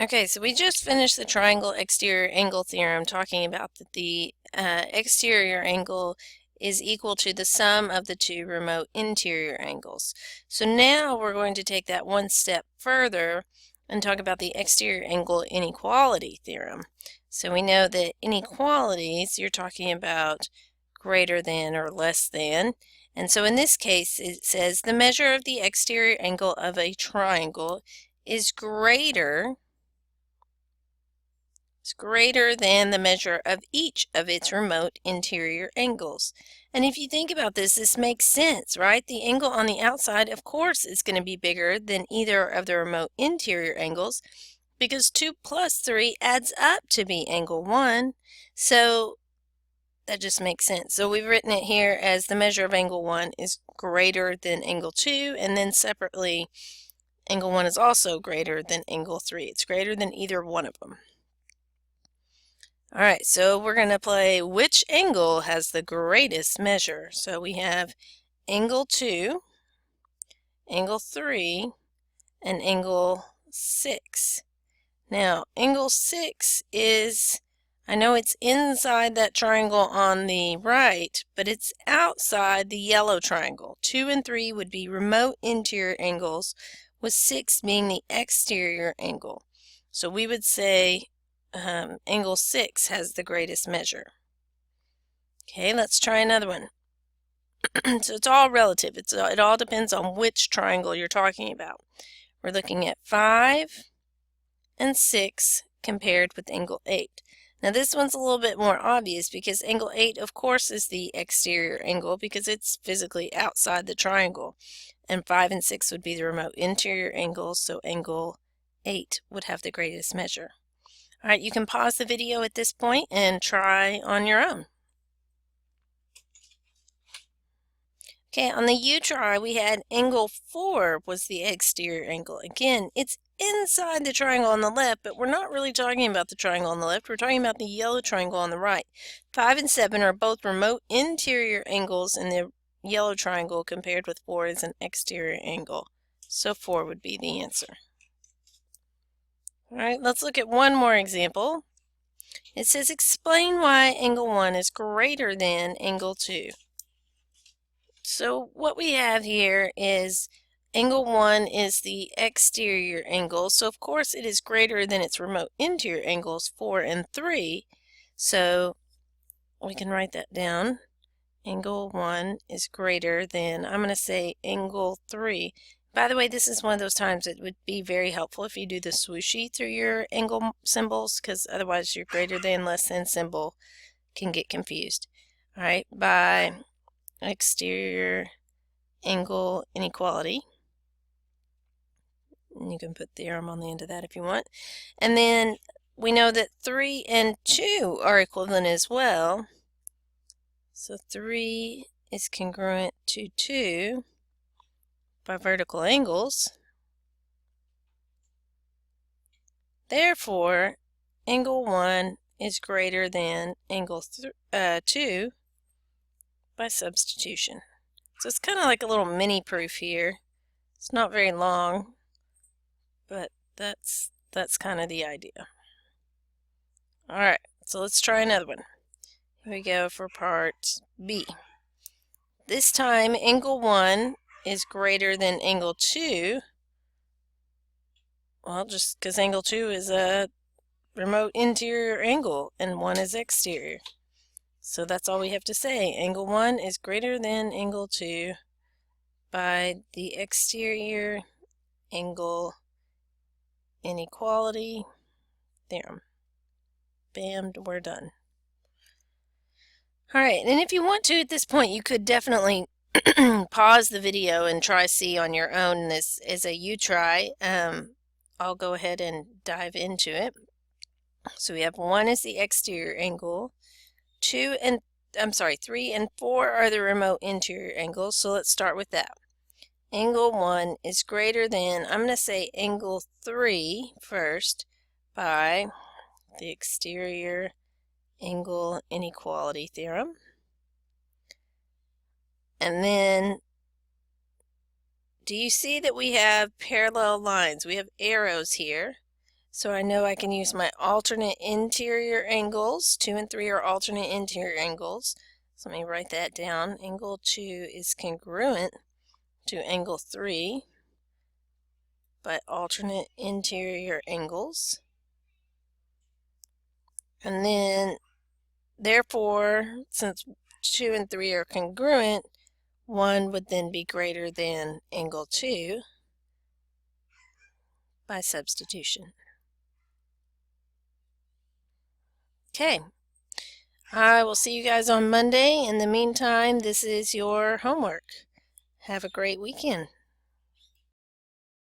Okay, so we just finished the triangle exterior angle theorem talking about that the exterior angle is equal to the sum of the two remote interior angles. So now we're going to take that one step further and talk about the exterior angle inequality theorem. So we know that inequalities, you're talking about greater than or less than. And so in this case, it says the measure of the exterior angle of a triangle is greater than the measure of each of its remote interior angles. And if you think about this, this makes sense, right? The angle on the outside, of course, is going to be bigger than either of the remote interior angles because 2 plus 3 adds up to be angle 1. So that just makes sense. So we've written it here as the measure of angle 1 is greater than angle 2, and then separately, angle 1 is also greater than angle 3. It's greater than either one of them. All right, so we're going to play which angle has the greatest measure. So we have angle 2, angle 3, and angle 6. Now, angle 6 is, I know it's inside that triangle on the right, but it's outside the yellow triangle. 2 and 3 would be remote interior angles, with 6 being the exterior angle. So we would say angle 6 has the greatest measure. Okay, let's try another one. So it's all relative. It all depends on which triangle you're talking about. We're looking at 5 and 6 compared with angle 8. Now this one's a little bit more obvious because angle 8, of course, is the exterior angle because it's physically outside the triangle. And 5 and 6 would be the remote interior angles, so angle 8 would have the greatest measure. All right, you can pause the video at this point and try on your own. Okay, on the U-try, we had angle 4 was the exterior angle. Again, it's inside the triangle on the left, but we're not really talking about the triangle on the left. We're talking about the yellow triangle on the right. 5 and 7 are both remote interior angles in the yellow triangle compared with 4 is an exterior angle. So 4 would be the answer. All right, let's look at one more example. It says explain why angle 1 is greater than angle 2. So what we have here is angle 1 is the exterior angle, so of course it is greater than its remote interior angles 4 and 3. So we can write that down. Angle 1 is greater than, I'm going to say angle 3. By the way, this is one of those times it would be very helpful if you do the swooshy through your angle symbols, because otherwise your greater than, less than symbol can get confused. All right, by exterior angle inequality. And you can put theorem on the end of that if you want. And then we know that 3 and 2 are equivalent as well. So 3 is congruent to 2 by vertical angles. Therefore, angle 1 is greater than angle 2 by substitution. So it's kind of like a little mini proof here. It's not very long, but that's kind of the idea. All right, so let's try another one. Here we go for part B. This time, angle 1 is greater than angle 2. Well, just because angle 2 is a remote interior angle and 1 is exterior. So that's all we have to say. Angle 1 is greater than angle 2 by the exterior angle inequality theorem. Bam, we're done. All right, and if you want to at this point, you could definitely pause the video and try C on your own. This is a U-try. I'll go ahead and dive into it. So we have 1 is the exterior angle, 3 and 4 are the remote interior angles. So let's start with that. Angle 1 is greater than, I'm going to say angle 3 first, by the exterior angle inequality theorem. And then, do you see that we have parallel lines? We have arrows here. So I know I can use my alternate interior angles. 2 and 3 are alternate interior angles. So let me write that down. Angle 2 is congruent to angle 3 by alternate interior angles. And then, therefore, since 2 and 3 are congruent, 1 would then be greater than angle 2 by substitution. Okay, I will see you guys on Monday. In the meantime, this is your homework. Have a great weekend.